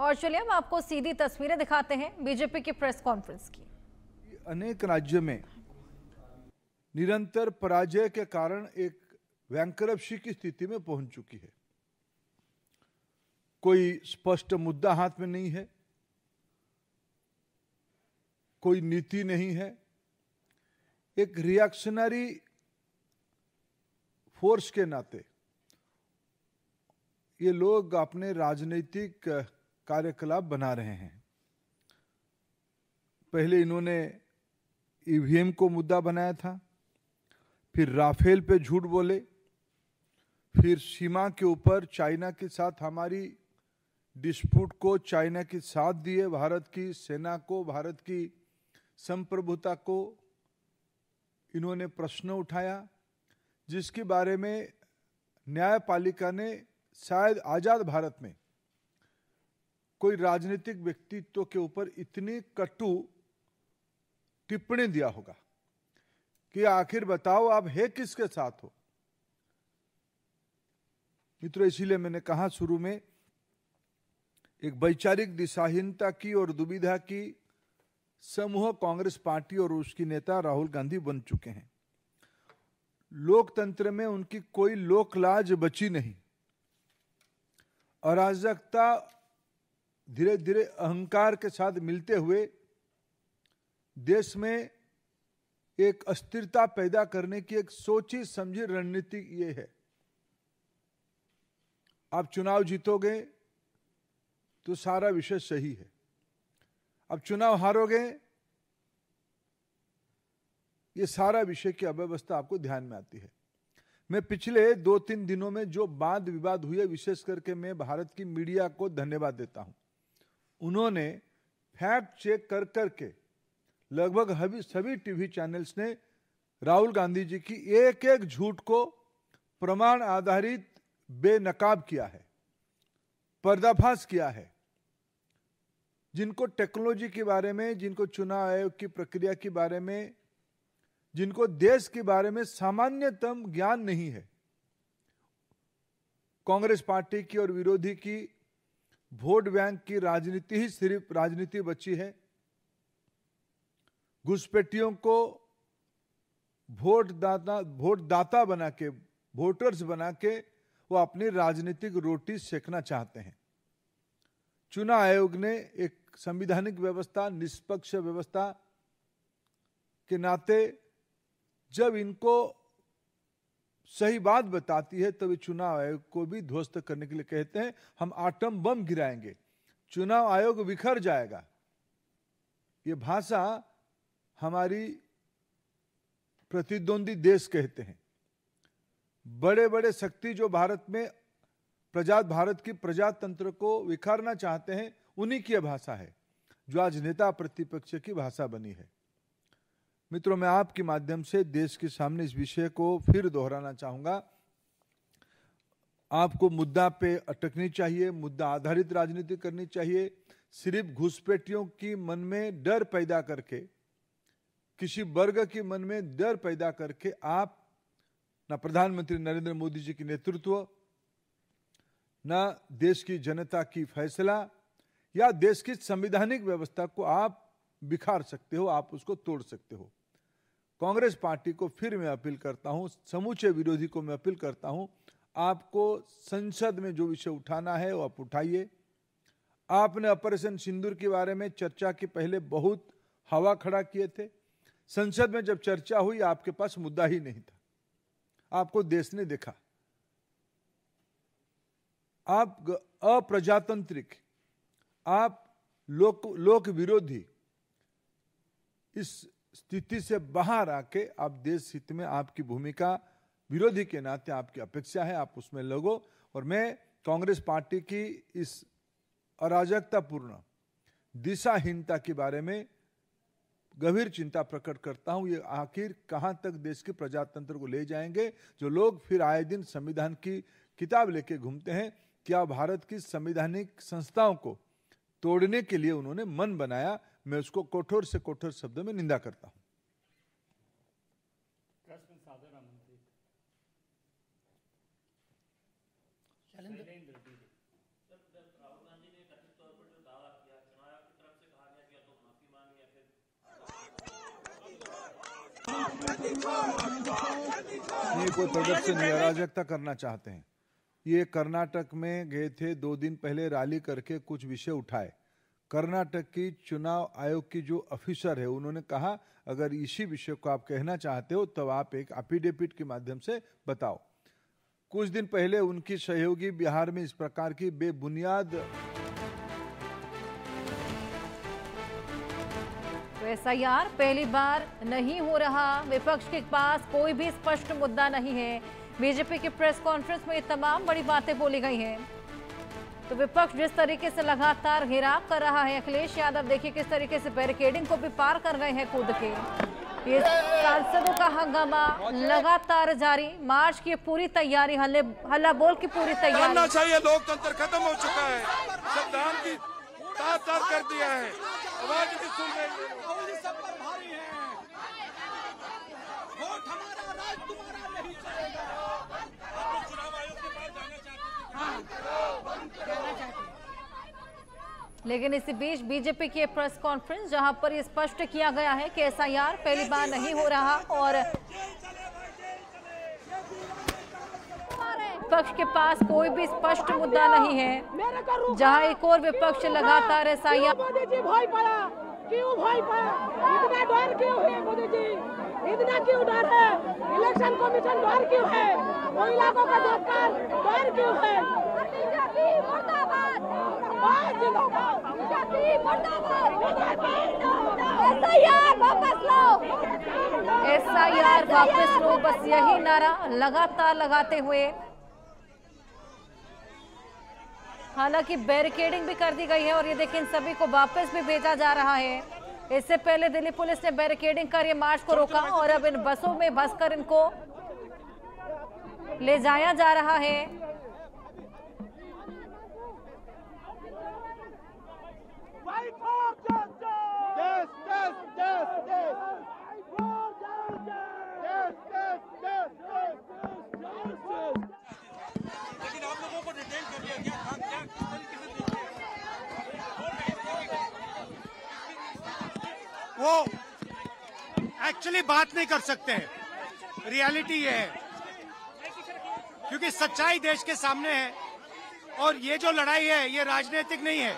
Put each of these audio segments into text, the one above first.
और चलिए हम आपको सीधी तस्वीरें दिखाते हैं बीजेपी की प्रेस कॉन्फ्रेंस की। अनेक राज्यों में निरंतर पराजय के कारण एक बैंकरप्सी की स्थिति में पहुंच चुकी है। कोई स्पष्ट मुद्दा हाथ में नहीं है, कोई नीति नहीं है। एक रिएक्शनरी फोर्स के नाते ये लोग अपने राजनीतिक कार्यकलाप बना रहे हैं। पहले इन्होंने ईवीएम को मुद्दा बनाया था, फिर राफेल पे झूठ बोले, फिर सीमा के ऊपर चाइना के साथ हमारी डिस्प्यूट को चाइना के साथ दिए, भारत की सेना को, भारत की संप्रभुता को इन्होंने प्रश्न उठाया, जिसके बारे में न्यायपालिका ने शायद आजाद भारत में कोई राजनीतिक व्यक्तित्व के ऊपर इतनी कटु टिप्पणी दिया होगा कि आखिर बताओ आप है किसके साथ हो। मित्रों, इसीलिए मैंने कहा शुरू में, एक वैचारिक दिशाहीनता की और दुविधा की समूह कांग्रेस पार्टी और उसकी नेता राहुल गांधी बन चुके हैं। लोकतंत्र में उनकी कोई लोकलाज बची नहीं। अराजकता धीरे धीरे अहंकार के साथ मिलते हुए देश में एक अस्थिरता पैदा करने की एक सोची समझी रणनीति ये है। आप चुनाव जीतोगे तो सारा विषय सही है, अब चुनाव हारोगे ये सारा विषय की अव्यवस्था आपको ध्यान में आती है। मैं पिछले 2-3 दिनों में जो वाद विवाद हुए, विशेष करके मैं भारत की मीडिया को धन्यवाद देता हूं। उन्होंने फैक्ट चेक कर करके लगभग सभी टीवी चैनल्स ने राहुल गांधी जी की एक एक झूठ को प्रमाण आधारित बेनकाब किया है, पर्दाफाश किया है। जिनको टेक्नोलॉजी के बारे में, जिनको चुनाव आयोग की प्रक्रिया के बारे में, जिनको देश के बारे में सामान्यतम ज्ञान नहीं है, कांग्रेस पार्टी की और विरोधी की वोट बैंक की राजनीति ही सिर्फ राजनीति बची है। घुसपैठियों को वोट दाता बना के, वोटर्स बना के वो अपनी राजनीतिक रोटी सेकना चाहते हैं। चुनाव आयोग ने एक संवैधानिक व्यवस्था, निष्पक्ष व्यवस्था के नाते जब इनको सही बात बताती है तभी चुनाव आयोग को भी ध्वस्त करने के लिए कहते हैं हम आटम बम गिराएंगे, चुनाव आयोग बिखर जाएगा। ये भाषा हमारी प्रतिद्वंदी देश कहते हैं। बड़े बड़े शक्ति जो भारत में भारत की प्रजातंत्र को विखारना चाहते हैं, उन्हीं की भाषा है जो आज नेता प्रतिपक्ष की भाषा बनी है। मित्रों, मैं आपके माध्यम से देश के सामने इस विषय को फिर दोहराना चाहूंगा। आपको मुद्दा पे अटकनी चाहिए, मुद्दा आधारित राजनीति करनी चाहिए। सिर्फ घुसपैठियों की मन में डर पैदा करके, किसी वर्ग के मन में डर पैदा करके आप ना प्रधानमंत्री नरेंद्र मोदी जी की नेतृत्व, ना देश की जनता की फैसला या देश की संवैधानिक व्यवस्था को आप बिखार सकते हो, आप उसको तोड़ सकते हो। कांग्रेस पार्टी को फिर मैं अपील करता हूं, समूचे विरोधी को मैं अपील करता हूं, आपको संसद में जो विषय उठाना है वो आप उठाइए। आपने ऑपरेशन सिंदूर के बारे में चर्चा के पहले बहुत हवा खड़ा किए थे। संसद में जब चर्चा हुई आपके पास मुद्दा ही नहीं था, आपको देश ने देखा। आप अप्रजातांत्रिक, आप लोक विरोधी, इस स्थिति से बाहर आके आप देश हित में आपकी भूमिका विरोधी के नाते आपकी अपेक्षा है, आप उसमें लगो। और मैं कांग्रेस पार्टी की इस अराजकतापूर्ण दिशाहीनता के बारे में गंभीर चिंता प्रकट करता हूं। ये आखिर कहां तक देश के प्रजातंत्र को ले जाएंगे, जो लोग फिर आए दिन संविधान की किताब लेके घूमते हैं। क्या भारत की संवैधानिक संस्थाओं को तोड़ने के लिए उन्होंने मन बनाया, मैं उसको कठोर से कठोर शब्दों में निंदा करता हूं। ये कोई प्रदर्शन नहीं, अराजकता करना चाहते हैं। ये कर्नाटक में गए थे, 2 दिन पहले रैली करके कुछ विषय उठाए। कर्नाटक की चुनाव आयोग की जो ऑफिसर है उन्होंने कहा अगर इसी विषय को आप कहना चाहते हो तो आप एक एफिडेविट के माध्यम से बताओ। कुछ दिन पहले उनकी सहयोगी बिहार में इस प्रकार की बेबुनियाद एसआईआर पहली बार नहीं हो रहा, विपक्ष के पास कोई भी स्पष्ट मुद्दा नहीं है। बीजेपी की प्रेस कॉन्फ्रेंस में ये तमाम बड़ी बातें बोली गई हैं। तो विपक्ष जिस तरीके से लगातार घेराव कर रहा है, अखिलेश यादव देखिए किस तरीके से बैरिकेडिंग को भी पार कर गए हैं कूद के। ये सांसदों का हंगामा लगातार जारी, मार्च की पूरी तैयारी, हल्ला बोल की पूरी तैयारी। चाहिए, लोकतंत्र खत्म हो चुका है, संविधान की तार कर दिया है, आवाज भी सुन रही है। सब पर भारी है, वोट हमारा, राज तुम्हारा नहीं चलेगा। आप चुनाव आयोग के पास जाना चाहते हैं। लेकिन इसी बीच बीजेपी की प्रेस कॉन्फ्रेंस जहां पर ये स्पष्ट किया गया है कि एसआईआर पहली बार नहीं हो रहा और विपक्ष के पास कोई भी स्पष्ट मुद्दा नहीं है। जहां एक और विपक्ष लगातार एसआईआर क्यों भाई इतना डर क्यों है मोदी जी, इतना क्यों डर है? इलेक्शन कमीशन डर क्यों है? महिलाओं का देखकर डर क्यों है? बीजेपी मुर्दाबाद, बीजेपी मुर्दाबाद, एसआईआर वापस लो, एसआईआर वापस लो, बस यही नारा लगातार लगाते हुए। हालांकि बैरिकेडिंग भी कर दी गई है और ये देखिए इन सभी को वापस भी भेजा जा रहा है। इससे पहले दिल्ली पुलिस ने बैरिकेडिंग कर ये मार्च को रोका और अब इन बसों में भसकर इनको ले जाया जा रहा है। लेकिन आप लोगों को डिटेन कर दिया गया, वो एक्चुअली बात नहीं कर सकते हैं, रियलिटी ये है क्योंकि सच्चाई देश के सामने है और ये जो लड़ाई है ये राजनीतिक नहीं है,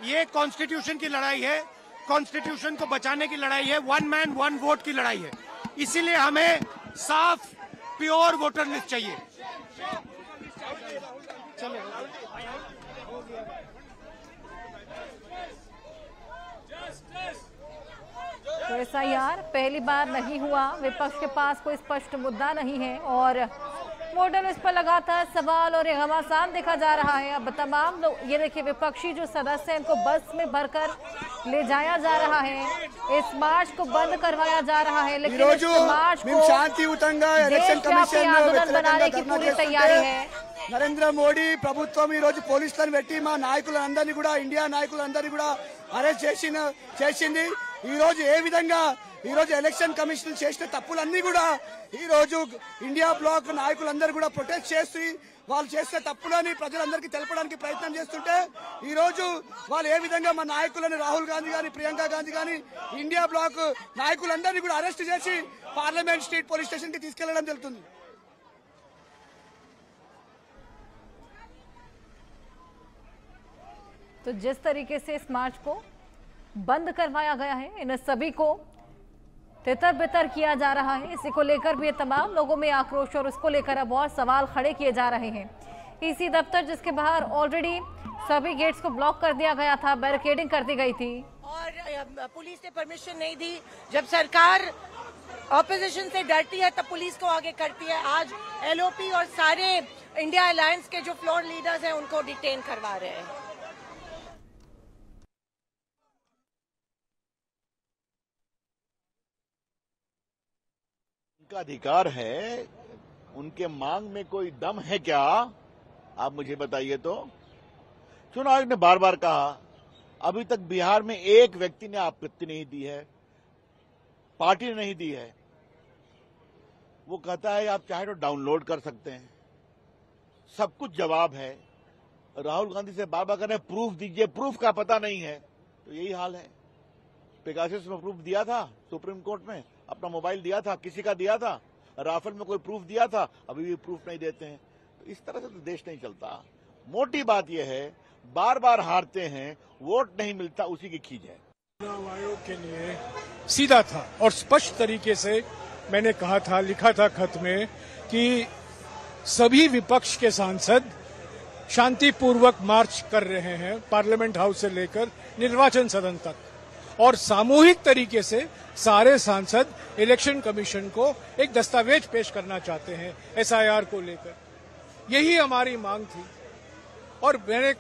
ये कॉन्स्टिट्यूशन की लड़ाई है, कॉन्स्टिट्यूशन को बचाने की लड़ाई है, 1 मैन 1 वोट की लड़ाई है। इसीलिए हमें साफ प्योर वोटर लिस्ट चाहिए। तो एसआईआर पहली बार नहीं हुआ, विपक्ष के पास कोई स्पष्ट मुद्दा नहीं है और वोटर लिस्ट पर लगातार सवाल और घमासान देखा जा रहा है। अब तमाम लोग ये देखिए विपक्षी जो सदस्य हैं इनको बस में भरकर ले जाया जा रहा है, इस मार्च को बंद करवाया जा रहा है, लेकिन इस मार्च को आंदोलन बनाने की पूरी तैयारी है। నరేంద్ర మోడీ ప్రభుత్వం ఈ రోజు పోలీసులను పెట్టి మా నాయకులందరినీ కూడా ఇండియా నాయకులందరినీ కూడా అరెస్ట్ చేసింది। ఈ రోజు ఏ విధంగా ఈ రోజు ఎలక్షన్ కమిషన్ చేసిన తప్పులన్నీ కూడా ఈ రోజు ఇండియా బ్లాక్ నాయకులందరూ కూడా ప్రొటెస్ట్ చేసి వాళ్ళు చేసిన తప్పులని ప్రజలందరికీ తెలపడానికి ప్రయత్నం చేస్తుంటే ఈ రోజు వాళ్ళు ఏ విధంగా మా నాయకులను రాహుల్ గాంధీ గాని ప్రియాంక గాంధీ గాని ఇండియా బ్లాక్ నాయకులందరినీ కూడా అరెస్ట్ చేసి పార్లమెంట్ స్ట్రీట్ పోలీస్ స్టేషన్ కి తీసుకెళ్లడం జరుగుతుంది। तो जिस तरीके से इस मार्च को बंद करवाया गया है, इन सभी को तितर बितर किया जा रहा है, इसी को लेकर भी तमाम लोगों में आक्रोश और उसको लेकर अब और सवाल खड़े किए जा रहे हैं। ईसी दफ्तर जिसके बाहर ऑलरेडी सभी गेट्स को ब्लॉक कर दिया गया था, बैरिकेडिंग कर दी गई थी और पुलिस ने परमिशन नहीं दी। जब सरकार ऑपोजिशन से डरती है तब पुलिस को आगे करती है। आज एलओपी और सारे इंडिया अलायंस के जो फ्लोर लीडर्स हैं उनको डिटेन करवा रहे हैं। उनका अधिकार है, उनके मांग में कोई दम है क्या? आप मुझे बताइए तो। चुनाव आयोग ने बार बार कहा, अभी तक बिहार में एक व्यक्ति ने आपत्ति नहीं दी है, पार्टी ने नहीं दी है। वो कहता है आप चाहे तो डाउनलोड कर सकते हैं, सब कुछ जवाब है। राहुल गांधी से बार बार कह रहे हैं प्रूफ दीजिए, प्रूफ का पता नहीं है। तो यही हाल है, पेगासस में प्रूफ दिया था सुप्रीम कोर्ट में, अपना मोबाइल दिया था, किसी का दिया था, राफेल में कोई प्रूफ दिया था, अभी भी प्रूफ नहीं देते हैं। तो इस तरह से तो देश नहीं चलता। मोटी बात यह है, बार बार हारते हैं, वोट नहीं मिलता, उसी की खींच है। चुनाव आयोग के लिए सीधा था और स्पष्ट तरीके से मैंने कहा था, लिखा था खत में कि सभी विपक्ष के सांसद शांतिपूर्वक मार्च कर रहे हैं पार्लियामेंट हाउस से लेकर निर्वाचन सदन तक, और सामूहिक तरीके से सारे सांसद इलेक्शन कमीशन को एक दस्तावेज पेश करना चाहते हैं एसआईआर को लेकर। यही हमारी मांग थी और मैंने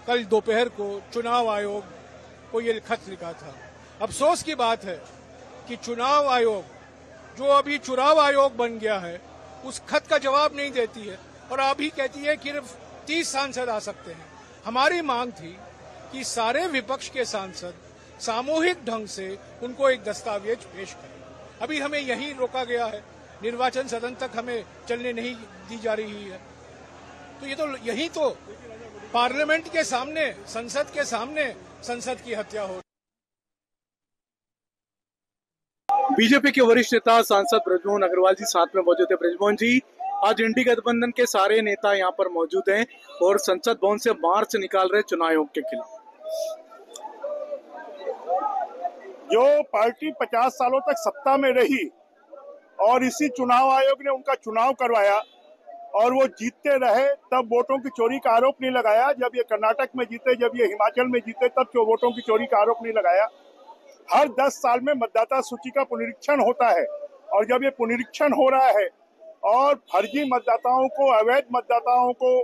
कल दोपहर को चुनाव आयोग को ये खत लिखा था। अफसोस की बात है कि चुनाव आयोग, जो अभी चुनाव आयोग बन गया है, उस खत का जवाब नहीं देती है और अभी कहती है कि सिर्फ 30 सांसद आ सकते हैं। हमारी मांग थी कि सारे विपक्ष के सांसद सामूहिक ढंग से उनको एक दस्तावेज पेश करें। अभी हमें यहीं रोका गया है, निर्वाचन सदन तक हमें चलने नहीं दी जा रही है। तो ये तो यही तो पार्लियामेंट के सामने, संसद के सामने संसद की हत्या हो। बीजेपी के वरिष्ठ नेता सांसद ब्रजमोहन अग्रवाल जी साथ में मौजूद है। ब्रजमोहन जी, आज इंडी गठबंधन के सारे नेता यहाँ पर मौजूद हैं और संसद भवन से मार्च निकाल रहे चुनाव आयोग के खिलाफ। जो पार्टी 50 सालों तक सत्ता में रही और इसी चुनाव आयोग ने उनका चुनाव करवाया और वो जीतते रहे, तब वोटों की चोरी का आरोप नहीं लगाया। जब ये कर्नाटक में जीते, जब ये हिमाचल में जीते, तब जो वोटों की चोरी का आरोप नहीं लगाया। हर 10 साल में मतदाता सूची का पुनरीक्षण होता है और जब ये पुनरीक्षण हो रहा है और फर्जी मतदाताओं को, अवैध मतदाताओं को,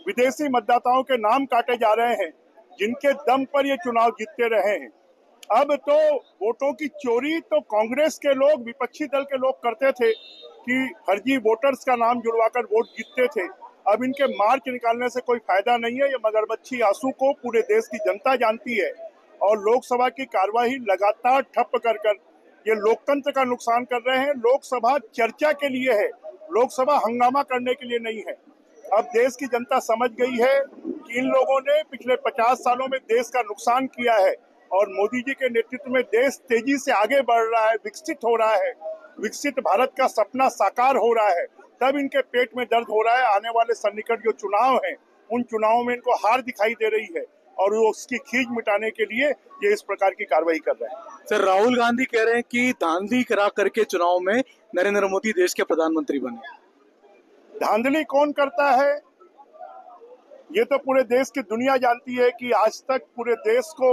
विदेशी मतदाताओं के नाम काटे जा रहे हैं, जिनके दम पर ये चुनाव जीतते रहे हैं। अब तो वोटों की चोरी तो कांग्रेस के लोग, विपक्षी दल के लोग करते थे कि फर्जी वोटर्स का नाम जुड़वाकर वोट जीतते थे। अब इनके मार्च निकालने से कोई फायदा नहीं है। ये मगरमच्छी आंसू को पूरे देश की जनता जानती है और लोकसभा की कार्यवाही लगातार ठप कर ये लोकतंत्र का नुकसान कर रहे हैं। लोकसभा चर्चा के लिए है, लोकसभा हंगामा करने के लिए नहीं है। अब देश की जनता समझ गई है कि इन लोगों ने पिछले 50 सालों में देश का नुकसान किया है और मोदी जी के नेतृत्व में देश तेजी से आगे बढ़ रहा है, विकसित हो रहा है, विकसित भारत का सपना साकार हो रहा है। तब इनके पेट में दर्द हो रहा है। आने वाले सन्निकट जो चुनाव हैं, उन चुनावों में इनको हार दिखाई दे रही है और वो उसकी खींच मिटाने के लिए ये इस प्रकार की कार्रवाई कर रहे हैं। सर, राहुल गांधी कह रहे हैं कि धांधली करा करके चुनाव में नरेंद्र मोदी देश के प्रधानमंत्री बने। धांधली कौन करता है? ये तो पूरे देश की दुनिया जानती है कि आज तक पूरे देश को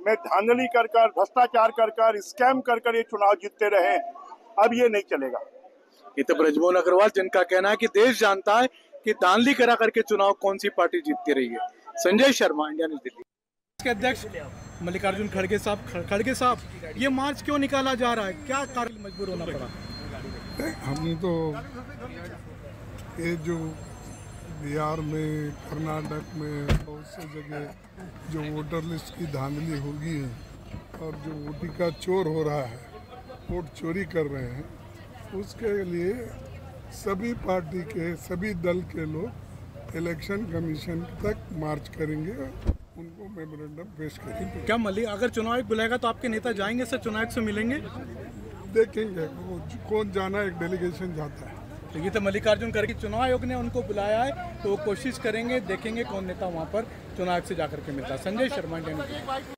में धांधली कर, भ्रष्टाचार कर, स्कैम कर ये चुनाव जीतते रहे हैं। अब ये नहीं चलेगा। ये तो ब्रजमोहन अग्रवाल, जिनका कहना है कि देश जानता है कि धांधली करा करके चुनाव कौन सी पार्टी जीतती रही है। Sanjay Sharma, India news Delhi. के अध्यक्ष मल्लिकार्जुन खड़गे साहब, ये मार्च क्यों निकाला जा रहा है? क्या कारण मजबूर होना पड़ा? हम तो ये जो बिहार में, कर्नाटक में बहुत से जगह जो वोटर लिस्ट की धांधली होगी है और जो वोटिंग का चोर हो रहा है, वोट चोरी कर रहे हैं, उसके लिए सभी पार्टी के, सभी दल के लोग इलेक्शन कमीशन तक मार्च करेंगे, उनको मेमोरेंडम पेश करेंगे। क्या मल्लिक, अगर चुनाव आयोग बुलाएगा तो आपके नेता जाएंगे सर, चुनाव आयोग से मिलेंगे? देखेंगे कौन जाना, एक डेलीगेशन जाता है। तो ये तो मल्लिकार्जुन खड़गे, चुनाव आयोग ने उनको बुलाया है तो वो कोशिश करेंगे, देखेंगे कौन नेता वहाँ पर चुनाव आयोग से जाकर के मिलता है। Sanjay Sharma, India news.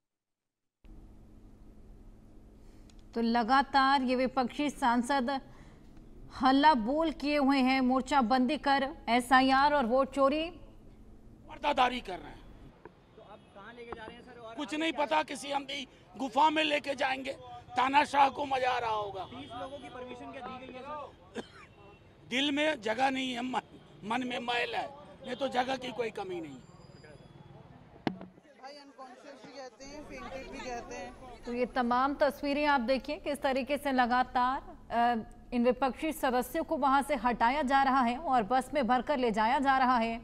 तो लगातार ये विपक्षी सांसद हल्ला बोल किए हुए हैं, मोर्चाबंदी कर एसआईआर और वोट चोरी पर्दादारी कर रहे हैं। तो अब कहां लेके जा रहे हैं सर? कुछ नहीं पता, किसी हम भी गुफा में लेके जाएंगे। तानाशाह को मजा आ रहा होगा। 30 लोगों की परमिशन क्या दी गई है सर? दिल में जगह नहीं है, मन में मैल है, नहीं तो जगह की कोई कमी नहीं। भाई अनकॉन्शियस भी कहते हैं, फेंटेड भी कहते हैं। तो ये तमाम तस्वीरें आप देखिए किस तरीके से लगातार इन विपक्षी सदस्यों को वहां से हटाया जा रहा है और बस में भरकर ले जाया जा रहा है।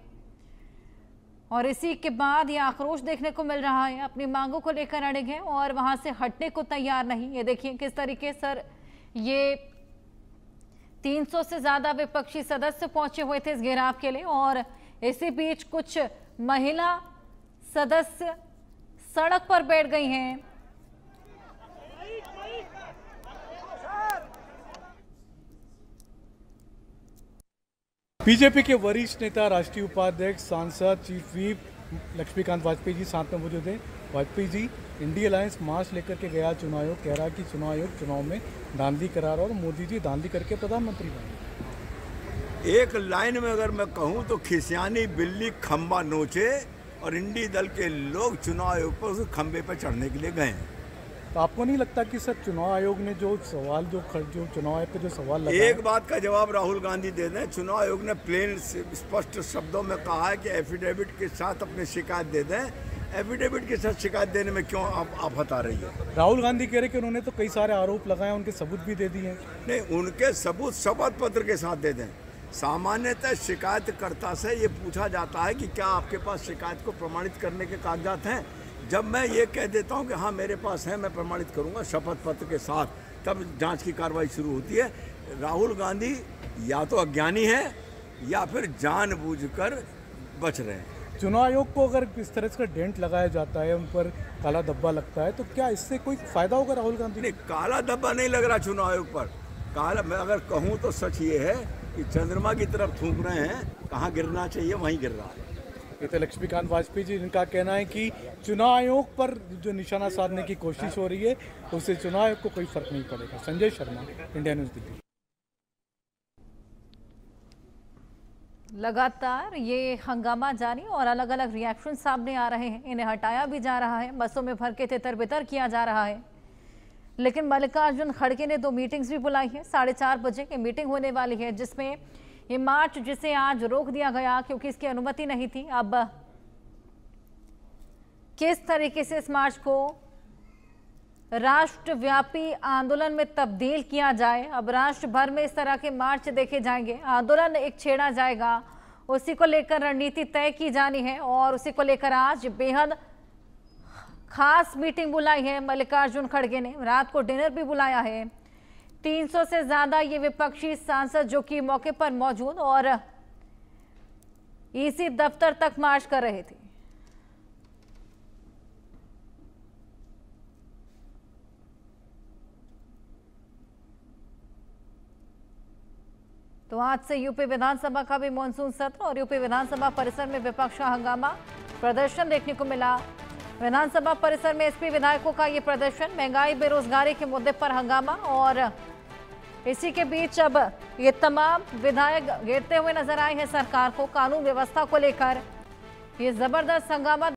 और इसी के बाद ये आक्रोश देखने को मिल रहा है, अपनी मांगों को लेकर अड़े हैं और वहां से हटने को तैयार नहीं। ये देखिए किस तरीके सर, ये 300 से ज्यादा विपक्षी सदस्य पहुंचे हुए थे इस घेराव के लिए और इसी बीच कुछ महिला सदस्य सड़क पर बैठ गई हैं। बीजेपी के वरिष्ठ नेता, राष्ट्रीय उपाध्यक्ष, सांसद, चीफ व्हिप लक्ष्मीकांत वाजपेयी जी साथ में मौजूद हैं। वाजपेयी जी, इंडिया अलायंस मार्च लेकर के गया चुनाव आयोग, कह रहा कि चुनाव आयोग चुनाव में धांधली करा रहा और मोदी जी धांधली करके प्रधानमंत्री बने। एक लाइन में अगर मैं कहूं तो खिसियानी बिल्ली खंबा नोचे और इंडी दल के लोग चुनाव आयोग पर उस खंबे पर चढ़ने के लिए गए हैं। तो आपको नहीं लगता कि सर चुनाव आयोग ने जो सवाल जो चुनाव आयोग पे जो सवाल लगाया, एक बात का जवाब राहुल गांधी दे दें, चुनाव आयोग ने प्लेन स्पष्ट शब्दों में कहा है कि एफिडेविट के साथ अपनी शिकायत दे दें। एफिडेविट के साथ शिकायत देने में क्यों आफत आ रही है? राहुल गांधी कह रहे कि उन्होंने तो कई सारे आरोप लगाए, उनके सबूत भी दे दिए। नहीं, उनके सबूत शपथ पत्र के साथ दे दें। सामान्यतः शिकायतकर्ता से ये पूछा जाता है कि क्या आपके पास शिकायत को प्रमाणित करने के कागजात हैं। जब मैं ये कह देता हूँ कि हाँ मेरे पास है, मैं प्रमाणित करूँगा शपथ पत्र के साथ, तब जांच की कार्रवाई शुरू होती है। राहुल गांधी या तो अज्ञानी है या फिर जानबूझकर बच रहे हैं। चुनाव आयोग को अगर इस तरह से डेंट लगाया जाता है, उन पर काला धब्बा लगता है, तो क्या इससे कोई फायदा होगा राहुल गांधी? नहीं, काला धब्बा नहीं लग रहा चुनाव आयोग पर। काला, मैं अगर कहूँ तो सच ये है कि चंद्रमा की तरफ थूक रहे हैं, कहाँ गिरना चाहिए वहीं गिर रहा है। ये तो लक्ष्मीकांत वाजपेयी जी, जिनका कहना है कि चुनाव आयोग पर जो निशाना साधने की कोशिश हो रही है उससे चुनाव आयोग को कोई फर्क नहीं पड़ेगा। Sanjay Sharma, India news, Delhi. लगातार ये हंगामा जारी और अलग अलग रिएक्शन सामने आ रहे हैं। इन्हें हटाया भी जा रहा है, बसों में भर के तितर बितर किया जा रहा है। लेकिन मल्लिकार्जुन खड़गे ने 2 मीटिंग्स भी बुलाई है। 4:30 बजे की मीटिंग होने वाली है, जिसमें ये मार्च जिसे आज रोक दिया गया क्योंकि इसकी अनुमति नहीं थी, अब किस तरीके से इस मार्च को राष्ट्रव्यापी आंदोलन में तब्दील किया जाए। अब राष्ट्र भर में इस तरह के मार्च देखे जाएंगे, आंदोलन एक छेड़ा जाएगा, उसी को लेकर रणनीति तय की जानी है और उसी को लेकर आज बेहद खास मीटिंग बुलाई है मल्लिकार्जुन खड़गे ने। रात को डिनर भी बुलाया है। 300 से ज्यादा ये विपक्षी सांसद जो कि मौके पर मौजूद और ईसी दफ्तर तक मार्च कर रहे थे। तो आज से यूपी विधानसभा का भी मॉनसून सत्र और यूपी विधानसभा परिसर में विपक्ष का हंगामा प्रदर्शन देखने को मिला। विधानसभा परिसर में एसपी विधायकों का ये प्रदर्शन, महंगाई बेरोजगारी के मुद्दे पर हंगामा और इसी के बीच अब ये तमाम विधायक घेरते हुए नजर आए हैं सरकार को कानून व्यवस्था को लेकर। ये जबरदस्त हंगामा